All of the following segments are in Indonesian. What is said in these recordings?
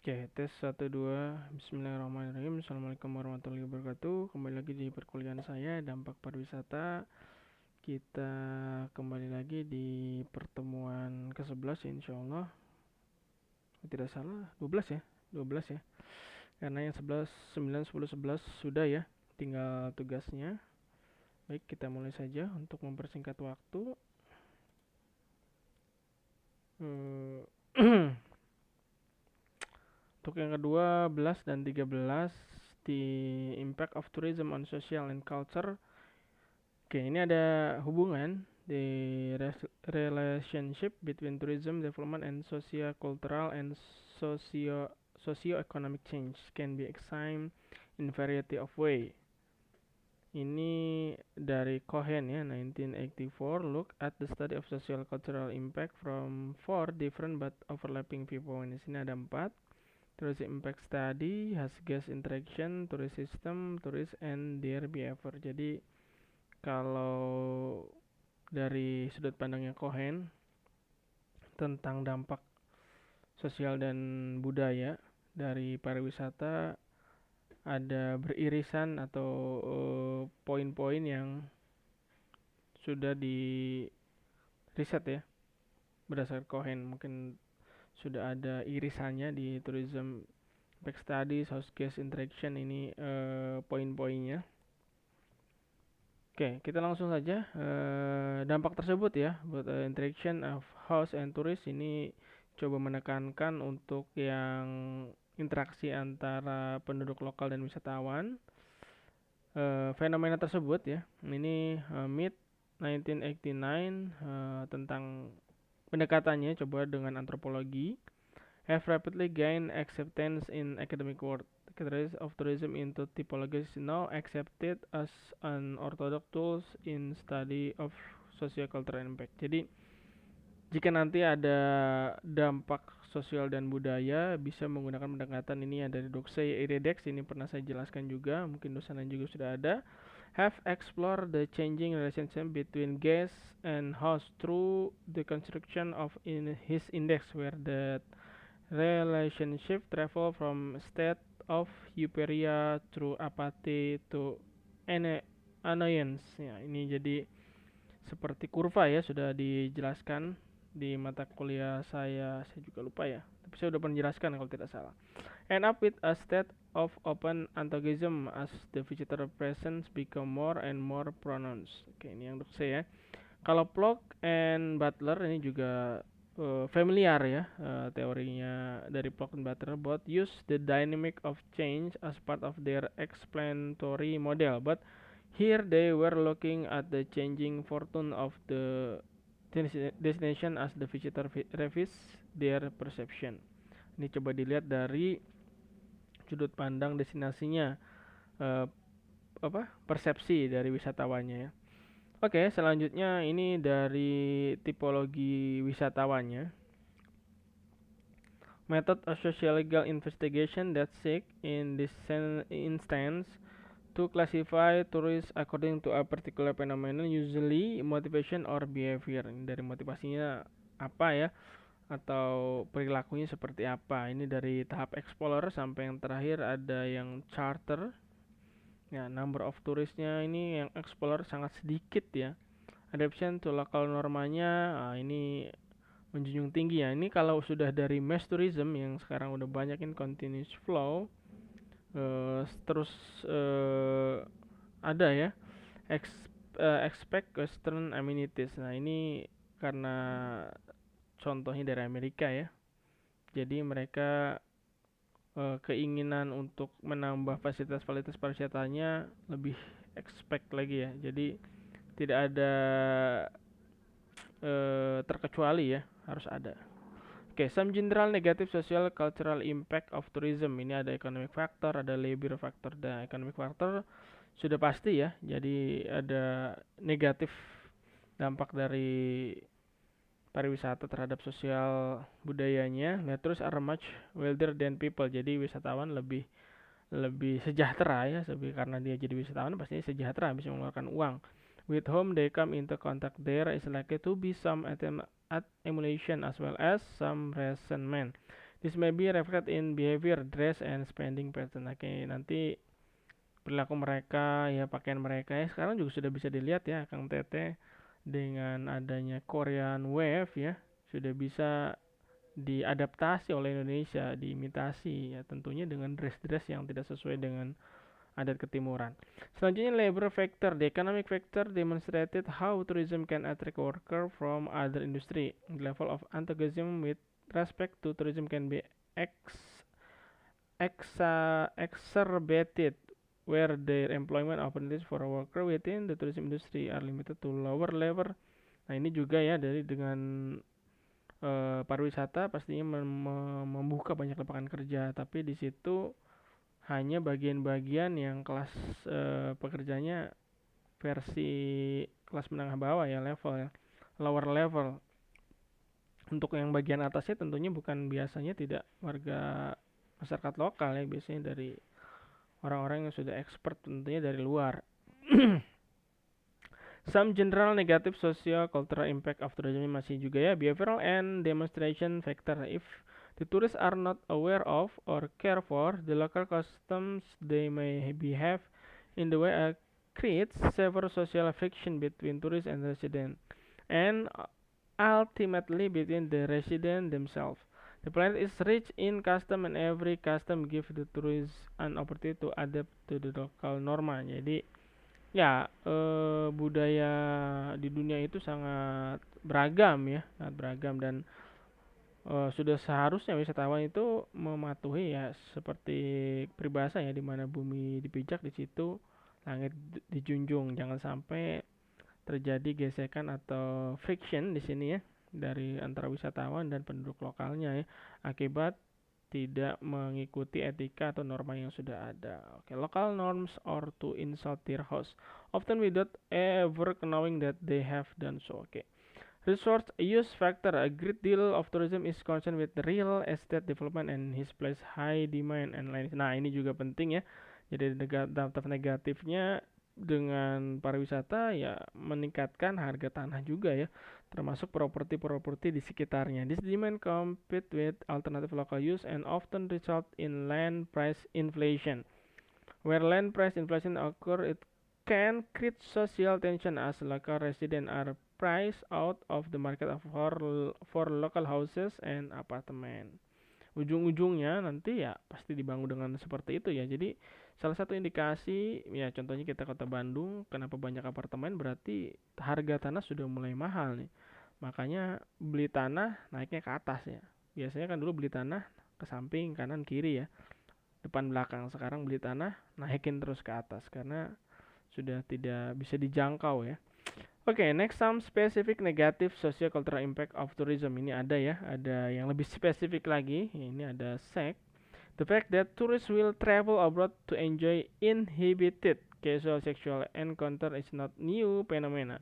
Oke, tes 1 2. Bismillahirrahmanirrahim. Assalamualaikum warahmatullahi wabarakatuh. Kembali lagi di perkuliahan saya Dampak Pariwisata. Kita kembali lagi di pertemuan ke-11 insyaallah. Tidak salah 12 ya. 12 ya. Karena yang 11, 9, 10, 11 sudah ya. Tinggal tugasnya. Baik, kita mulai saja untuk mempersingkat waktu. Untuk yang kedua 11 dan 13, the impact of tourism on social and culture. Oke, ini ada hubungan the relationship between tourism development and socio-cultural and socio-economic change can be examined in variety of way. Ini dari Cohen ya, 1984, look at the study of social cultural impact from four different but overlapping viewpoints. Di sini ada 4. Tourism impact study has guest interaction, tourist system, tourist and their behavior. Jadi kalau dari sudut pandangnya Cohen tentang dampak sosial dan budaya dari pariwisata, ada beririsan atau poin-poin yang sudah di riset ya berdasarkan Cohen. Mungkin sudah ada irisannya di tourism impact studies, host guest interaction ini poin-poinnya. Oke, kita langsung saja dampak tersebut ya buat interaction of host and tourist ini coba menekankan untuk yang interaksi antara penduduk lokal dan wisatawan. Fenomena tersebut ya, ini mid 1989 tentang pendekatannya coba dengan antropologi have rapidly gained acceptance in academic world. The categories of tourism into typologies is now accepted as an orthodox tools in study of socio-cultural impact. Jadi jika nanti ada dampak sosial dan budaya, bisa menggunakan pendekatan ini ada di Doxey Iridex, ini pernah saya jelaskan juga, mungkin dosen lain juga sudah ada. Have explored the changing relationship between guest and host through the construction of his index, where the relationship travel from state of euphoria through apathy to annoyance. Ya, ini jadi seperti kurva ya, sudah dijelaskan di mata kuliah saya juga lupa ya, tapi saya sudah pernah jelaskan kalau tidak salah. End up with a state of open antagonism as the visitor presence become more and more pronounced. Oke, ini yang untuk saya. Kalau Block and Butler ini juga familiar ya, teorinya dari Block and Butler, both use the dynamic of change as part of their explanatory model, but here they were looking at the changing fortune of the destination as the visitor revisits their perception. Ini coba dilihat dari sudut pandang destinasinya, persepsi dari wisatawannya ya. Oke, selanjutnya ini dari tipologi wisatawannya. Method of social legal investigation that seek in this instance to classify tourists according to a particular phenomenon, usually motivation or behavior. Ini dari motivasinya apa ya, atau perilakunya seperti apa. Ini dari tahap explorer sampai yang terakhir ada yang charter. Ya, number of turisnya ini yang explorer sangat sedikit ya. Adaptation to local normanya, ini menjunjung tinggi ya. Ini kalau sudah dari mass tourism yang sekarang udah banyak in continuous flow, terus ada ya expect western amenities. Nah ini karena contohnya dari Amerika ya, jadi mereka keinginan untuk menambah fasilitas pariwisatanya lebih expect lagi ya, jadi tidak ada terkecuali ya, harus ada. Oke, some general negative social cultural impact of tourism. Ini ada economic factor, ada labor factor. Dan economic factor sudah pasti ya. Jadi ada negatif dampak dari pariwisata terhadap sosial budayanya. Nah, terus are much wealthier than people. Jadi wisatawan lebih sejahtera ya, karena dia jadi wisatawan pastinya sejahtera, bisa mengeluarkan uang. With whom they come into contact there is likely to be some emulation as well as some resentment. This may be reflected in behavior, dress, and spending pattern. Oke, nanti perilaku mereka, ya pakaian mereka ya sekarang juga sudah bisa dilihat ya, Kang Tete, dengan adanya Korean Wave ya, sudah bisa diadaptasi oleh Indonesia, diimitasi ya tentunya dengan dress-dress yang tidak sesuai dengan adat ketimuran. Selanjutnya labor factor. The economic factor demonstrated how tourism can attract worker from other industry. The level of antagonism with respect to tourism can be exacerbated where their employment opportunities for a worker within the tourism industry are limited to lower level. Nah ini juga ya dari dengan pariwisata pastinya membuka banyak lapangan kerja, tapi di situ hanya bagian-bagian yang kelas pekerjanya versi kelas menengah bawah ya, level ya, lower level. Untuk yang bagian atasnya tentunya bukan, biasanya tidak warga masyarakat lokal ya, biasanya dari orang-orang yang sudah expert, tentunya dari luar. Some general negative social cultural impact of tourism masih juga ya, behavioral and demonstration factor. If the tourists are not aware of or care for the local customs, they may behave in the way creates severe social friction between tourists and residents, and ultimately between the residents themselves. The planet is rich in custom and every custom gives the tourist an opportunity to adapt to the local norma. Jadi ya budaya di dunia itu sangat beragam ya, sangat beragam, dan sudah seharusnya wisatawan itu mematuhi ya seperti peribahasa ya, di mana bumi dipijak di situ langit dijunjung. Jangan sampai terjadi gesekan atau friction di sini ya dari antara wisatawan dan penduduk lokalnya ya, akibat tidak mengikuti etika atau norma yang sudah ada. Oke, local norms or to insult their host, often without ever knowing that they have done so. Oke. Resource use factor. A great deal of tourism is concerned with the real estate development and his place high demand and lain. Nah, ini juga penting ya. Jadi dampak negatifnya dengan pariwisata ya meningkatkan harga tanah juga ya, termasuk properti-properti di sekitarnya. This demand compete with alternative local use and often result in land price inflation. Where land price inflation occur, it can create social tension as local residents are priced out of the market for local houses and apartment. Ujung-ujungnya nanti ya pasti dibangun dengan seperti itu ya. Jadi salah satu indikasi ya, contohnya kita kota Bandung, kenapa banyak apartemen, berarti harga tanah sudah mulai mahal nih. Makanya beli tanah naiknya ke atas ya. Biasanya kan dulu beli tanah ke samping, kanan, kiri ya, depan belakang. Sekarang beli tanah naikin terus ke atas karena sudah tidak bisa dijangkau ya. Oke, next some specific negative social cultural impact of tourism. Ini ada ya, ada yang lebih spesifik lagi. Ini ada SEC. The fact that tourists will travel abroad to enjoy inhibited casual sexual encounter is not new phenomena.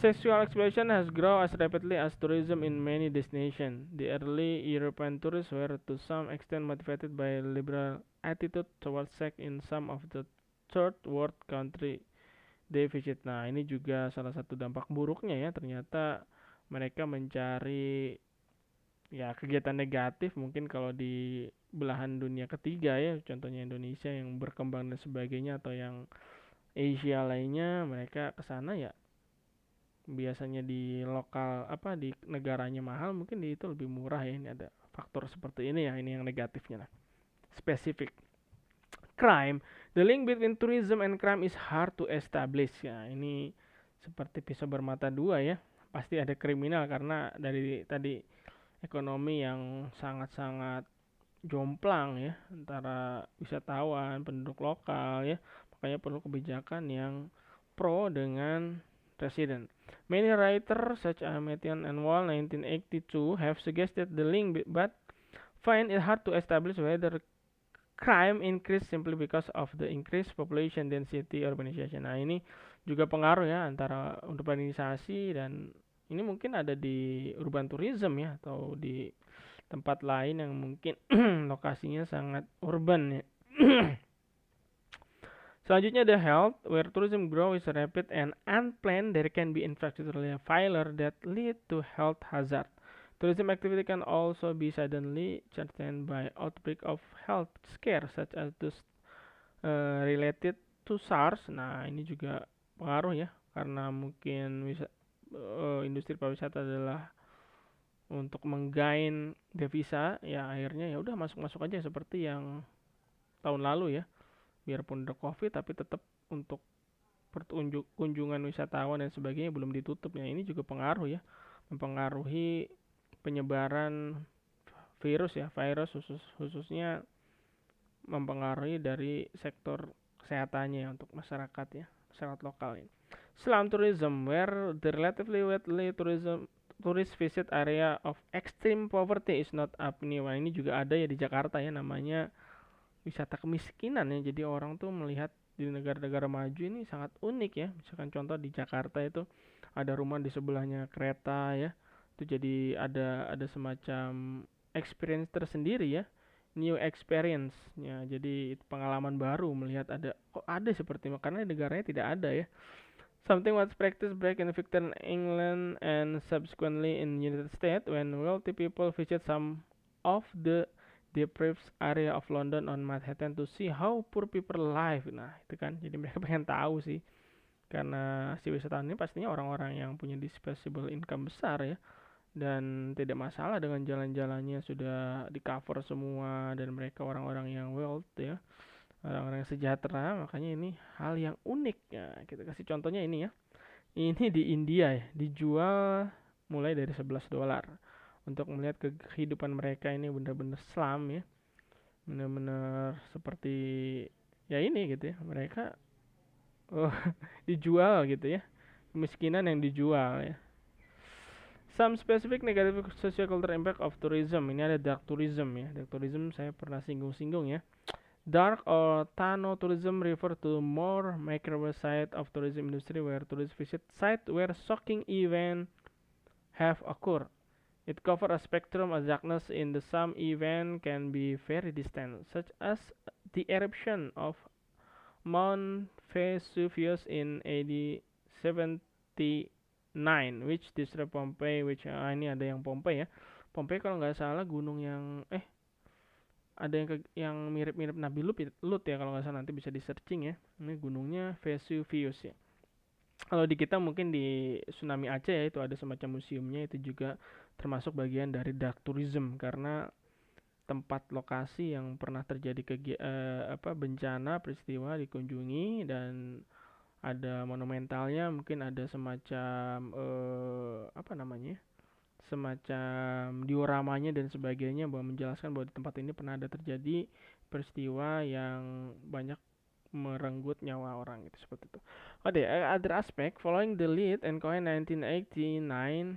Sexual exploitation has grown as rapidly as tourism in many destinations. The early European tourists were to some extent motivated by a liberal attitude towards sex in some of the third world country they visit. Nah, ini juga salah satu dampak buruknya ya. Ternyata mereka mencari ya kegiatan negatif mungkin kalau di belahan dunia ketiga ya, contohnya Indonesia yang berkembang dan sebagainya, atau yang Asia lainnya, mereka ke sana ya biasanya di lokal apa di negaranya mahal, mungkin di itu lebih murah ya. Ini ada faktor seperti ini ya, ini yang negatifnya lah. Spesifik. Crime. The link between tourism and crime is hard to establish. Ya, ini seperti pisau bermata dua ya. Pasti ada kriminal karena dari tadi ekonomi yang sangat-sangat jomplang ya antara wisatawan, penduduk lokal ya. Makanya perlu kebijakan yang pro dengan resident. Many writers such as Matthew and Wall 1982 have suggested the link, but find it hard to establish whether crime increase simply because of the increased population density urbanization. Nah, ini juga pengaruh ya antara urbanisasi, dan ini mungkin ada di urban tourism ya, atau di tempat lain yang mungkin lokasinya sangat urban ya. Selanjutnya the health, where tourism growth is rapid and unplanned, there can be infrastructural failure that lead to health hazard. Tourism activity can also be suddenly threatened by outbreak of health scare such as those related to SARS. Nah, ini juga pengaruh ya karena mungkin industri pariwisata adalah untuk menggain devisa, ya akhirnya ya udah masuk-masuk aja seperti yang tahun lalu ya. Biarpun ada Covid tapi tetap untuk kunjungan wisatawan dan sebagainya belum ditutup ya. Ini juga pengaruh ya, mempengaruhi penyebaran virus ya, virus khususnya mempengaruhi dari sektor kesehatannya ya, untuk masyarakat ya, masyarakat lokal ini. Slum tourism, where the relatively widely tourist visit area of extreme poverty is not up nih. Wah, ini juga ada ya di Jakarta ya, namanya wisata kemiskinan ya. Jadi orang tuh melihat di negara-negara maju ini sangat unik ya. Misalkan contoh di Jakarta itu ada rumah di sebelahnya kereta ya. Itu jadi ada semacam experience tersendiri ya. New experience ya. Jadi itu pengalaman baru melihat kok ada seperti itu karena negaranya tidak ada ya. Something was practiced back in Victorian England and subsequently in United States when wealthy people visit some of the deprived area of London on Manhattan to see how poor people live. Nah, itu kan. Jadi mereka pengen tahu sih. Karena si wisatawan ini pastinya orang-orang yang punya disposable income besar ya. Dan tidak masalah dengan jalan-jalannya sudah di cover semua dan mereka orang-orang yang wealth ya. Orang-orang yang sejahtera, makanya ini hal yang unik ya. Kita kasih contohnya ini ya. Ini di India ya, dijual mulai dari $11 untuk melihat kehidupan mereka ini benar-benar slum ya. Benar-benar seperti ya ini gitu ya. Mereka dijual gitu ya. Kemiskinan yang dijual ya. Some specific negative socio-cultural impact of tourism. Ini ada dark tourism ya. Dark tourism saya pernah singgung-singgung ya. Dark or Tano tourism refer to more micro side of tourism industry where tourists visit site where shocking event have occurred. It covers a spectrum of darkness in the some event can be very distant, such as the eruption of Mount Vesuvius in AD 79, which destroyed Pompeii. Ini ada yang Pompeii ya. Pompeii kalau nggak salah gunung yang ada yang mirip-mirip Nabi Lut ya kalau nggak salah, nanti bisa di searching ya. Ini gunungnya Vesuvius ya. Kalau di kita mungkin di Tsunami Aceh ya, itu ada semacam museumnya, itu juga termasuk bagian dari dark tourism karena tempat lokasi yang pernah terjadi bencana peristiwa dikunjungi dan ada monumentalnya, mungkin ada semacam semacam dioramanya dan sebagainya bahwa menjelaskan bahwa di tempat ini pernah ada terjadi peristiwa yang banyak merenggut nyawa orang gitu, seperti itu. Other aspect following the lead and coin 1988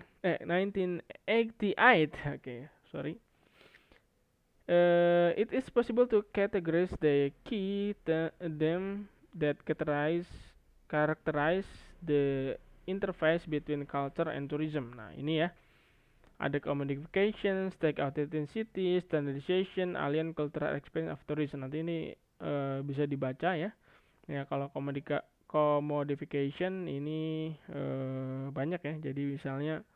it is possible to categorize the key them that characterize the interface between culture and tourism. Nah, ini ya. Ada commodification, stake authenticity, standardization, alien cultural experience of tourism. Nanti ini bisa dibaca ya. Ya kalau commodification ini banyak ya. Jadi misalnya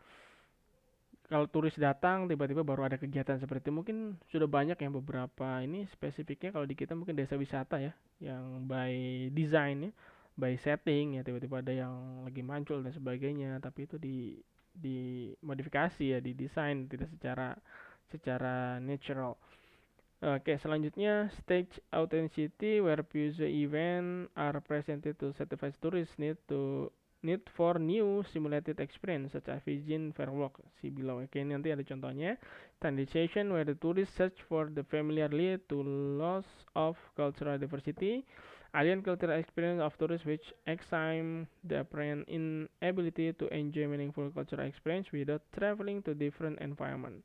kalau turis datang tiba-tiba baru ada kegiatan seperti itu, mungkin sudah banyak yang beberapa ini spesifiknya kalau di kita mungkin desa wisata ya, yang by design ya, by setting ya, tiba-tiba ada yang lagi muncul dan sebagainya, tapi itu dimodifikasi ya, didesain tidak secara natural. Oke, selanjutnya stage authenticity where future event are presented to certified tourists need for new simulated experience such as vision fairwalk see below. Oke, ini nanti ada contohnya. Standardization where the tourists search for the familiar lead to loss of cultural diversity. Alien cultural experience of tourists which examine the apparent inability to enjoy meaningful cultural experience without traveling to different environment.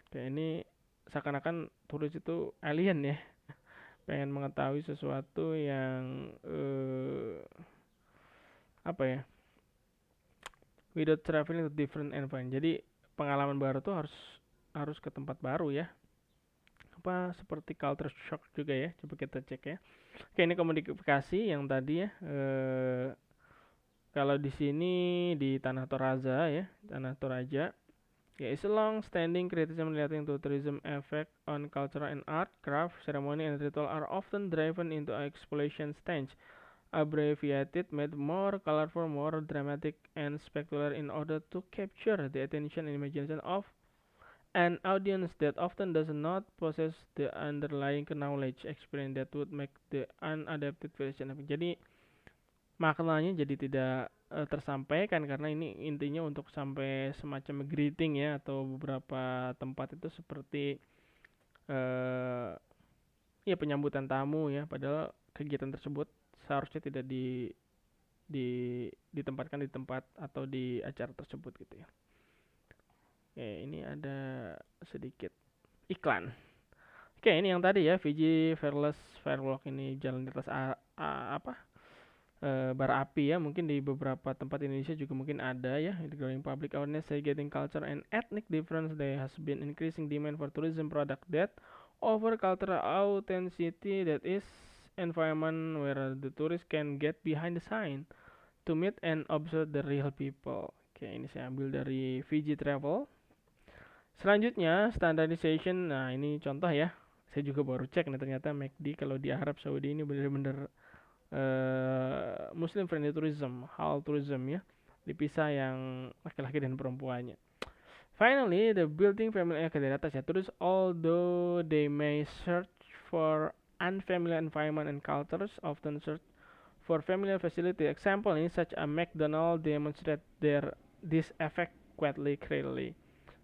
Oke, ini seakan-akan turis itu alien ya, pengen mengetahui sesuatu yang without traveling to different environment. Jadi pengalaman baru tuh harus ke tempat baru ya. Seperti culture shock juga ya. Coba kita cek ya. Oke, ini komodifikasi yang tadi ya. Kalau di sini di Tanah Toraja ya, Tanah Toraja Yeah, it's a long-standing criticism relating to tourism effect on culture and art. Craft, ceremony, and ritual are often driven into exploitation stage, abbreviated, made more colorful, more dramatic, and spectacular in order to capture the attention and imagination of an audience that often does not possess the underlying knowledge experience that would make the unadapted version of it. Jadi maknanya jadi tidak tersampaikan karena ini intinya untuk sampai semacam greeting ya atau beberapa tempat itu seperti eh ya penyambutan tamu ya padahal kegiatan tersebut seharusnya tidak di ditempatkan di tempat atau di acara tersebut gitu ya. Oke, ini ada sedikit iklan. Oke, ini yang tadi ya, Fiji Fearless Firewalk ini jalan di atas apa? Bara api ya, mungkin di beberapa tempat Indonesia juga mungkin ada ya. The growing public awareness getting culture and ethnic difference, there has been increasing demand for tourism product that offer cultural authenticity, that is environment where the tourist can get behind the sign to meet and observe the real people. Oke, ini saya ambil dari Fiji Travel. Selanjutnya, standardization. Nah, ini contoh ya. Saya juga baru cek nih ternyata McD kalau di Arab Saudi ini benar-benar Muslim friendly tourism, halal tourism ya. Dipisah yang laki-laki dan perempuannya. Finally, the building family ke dari atas ya. Tourists, although they may search for unfamiliar environment and cultures, often search for familiar facility. Example ini such a McDonald demonstrate this effect quite clearly.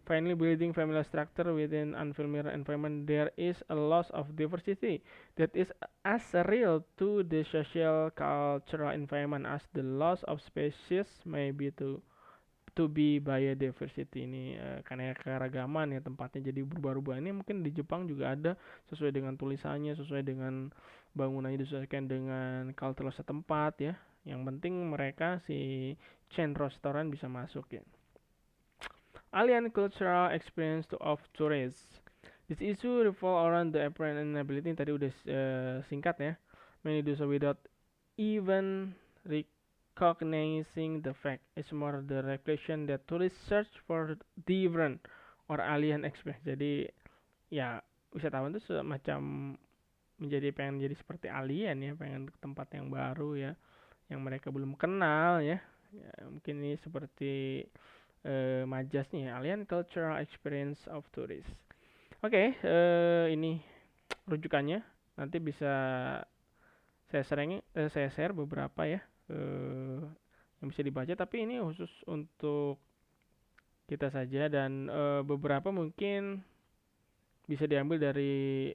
Finally, building familiar structure within unfamiliar environment, there is a loss of diversity that is as real to the social cultural environment as the loss of species may be to be biodiversity. Ini karena keragaman ya tempatnya jadi berubah-ubah. Ini mungkin di Jepang juga ada sesuai dengan tulisannya, sesuai dengan bangunannya, disesuaikan dengan cultural setempat ya. Yang penting mereka si chain restoran bisa masuk ya. Alien cultural experience of tourists. This issue revolve around the apparent inability, tadi udah singkat ya. Many do so without even recognizing the fact. It's more the reflection that tourists search for different or alien experience. Jadi ya wisatawan itu semacam pengen jadi seperti alien ya, pengen ke tempat yang baru ya, yang mereka belum kenal ya. Ya mungkin ini seperti majasnya ya, Alien Cultural Experience of Tourists. Oke, ini rujukannya. Nanti bisa saya share beberapa ya yang bisa dibaca. Tapi ini khusus untuk kita saja dan beberapa mungkin bisa diambil dari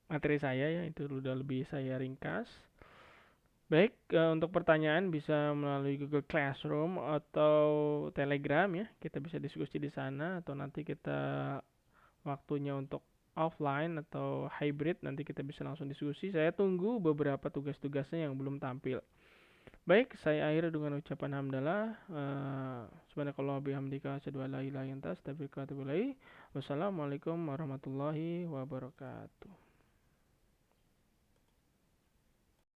materi saya ya. Itu udah lebih saya ringkas. Baik, untuk pertanyaan bisa melalui Google Classroom atau Telegram ya. Kita bisa diskusi di sana atau nanti kita waktunya untuk offline atau hybrid nanti kita bisa langsung diskusi. Saya tunggu beberapa tugas-tugasnya yang belum tampil. Baik, saya akhiri dengan ucapan hamdalah. Subhanakallah bihamdika asyhadu an la ilaha illa anta astaghfiruka wa atubu ilaik. Wassalamualaikum warahmatullahi wabarakatuh.